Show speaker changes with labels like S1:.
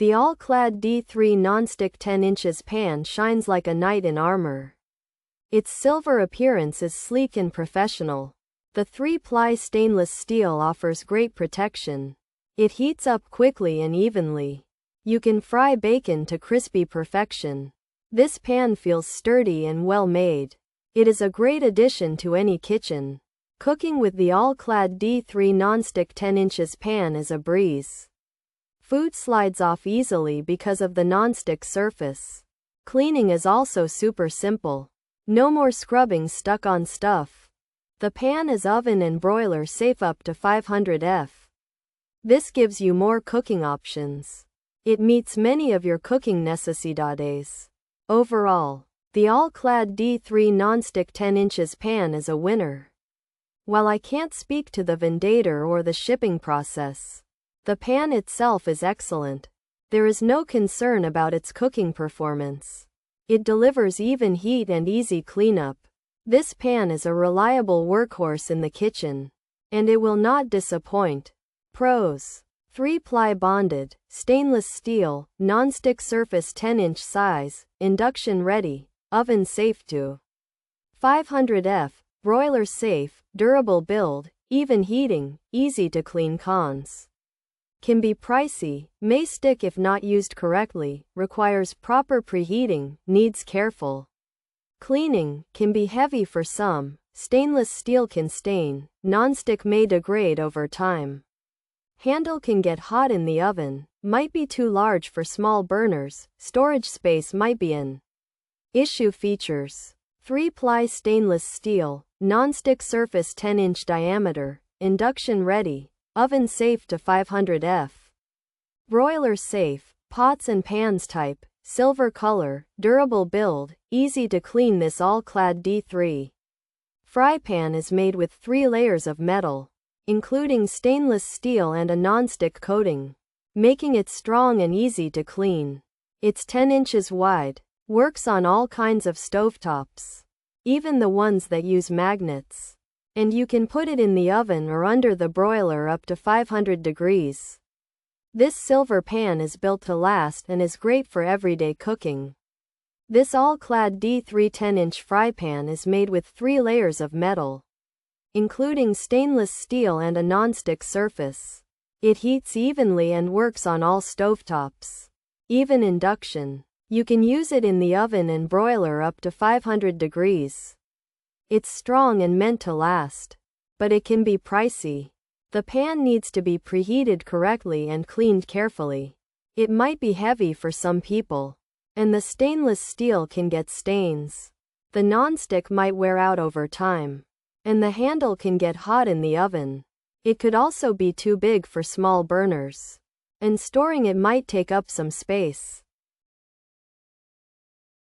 S1: The All-Clad D3 Nonstick 10 inches pan shines like a knight in armor. Its silver appearance is sleek and professional. The three-ply stainless steel offers great protection. It heats up quickly and evenly. You can fry bacon to crispy perfection. This pan feels sturdy and well made. It is a great addition to any kitchen. Cooking with the All-Clad D3 Nonstick 10 inches pan is a breeze. Food slides off easily because of the nonstick surface. Cleaning is also super simple. No more scrubbing stuck on stuff. The pan is oven and broiler safe up to 500 F. This gives you more cooking options. It meets many of your cooking necesidades. Overall, the All-Clad D3 Nonstick 10 inches pan is a winner. While I can't speak to the vendedor or the shipping process, the pan itself is excellent. There is no concern about its cooking performance. It delivers even heat and easy cleanup. This pan is a reliable workhorse in the kitchen, and it will not disappoint. Pros: three-ply bonded, stainless steel, non-stick surface 10-inch size, induction ready, oven safe to 500 F, broiler safe, durable build, even heating, easy to clean. Cons: can be pricey, may stick if not used correctly, requires proper preheating, needs careful cleaning, can be heavy for some, stainless steel can stain, nonstick may degrade over time. Handle can get hot in the oven, might be too large for small burners, storage space might be an issue. Features: three-ply stainless steel, nonstick surface 10-inch diameter, induction ready, oven safe to 500 F. Broiler safe, pots and pans type, silver color, durable build, easy to clean. This All-Clad D3 fry pan is made with 3 layers of metal, including stainless steel and a nonstick coating, making it strong and easy to clean. It's 10 inches wide, works on all kinds of stovetops, even the ones that use magnets. And you can put it in the oven or under the broiler up to 500 degrees. This silver pan is built to last and is great for everyday cooking. This All-Clad D3 10-inch fry pan is made with 3 layers of metal, including stainless steel and a nonstick surface. It heats evenly and works on all stovetops, even induction. You can use it in the oven and broiler up to 500 degrees. It's strong and meant to last, but it can be pricey. The pan needs to be preheated correctly and cleaned carefully. It might be heavy for some people, and the stainless steel can get stains. The nonstick might wear out over time, and the handle can get hot in the oven. It could also be too big for small burners, and storing it might take up some space.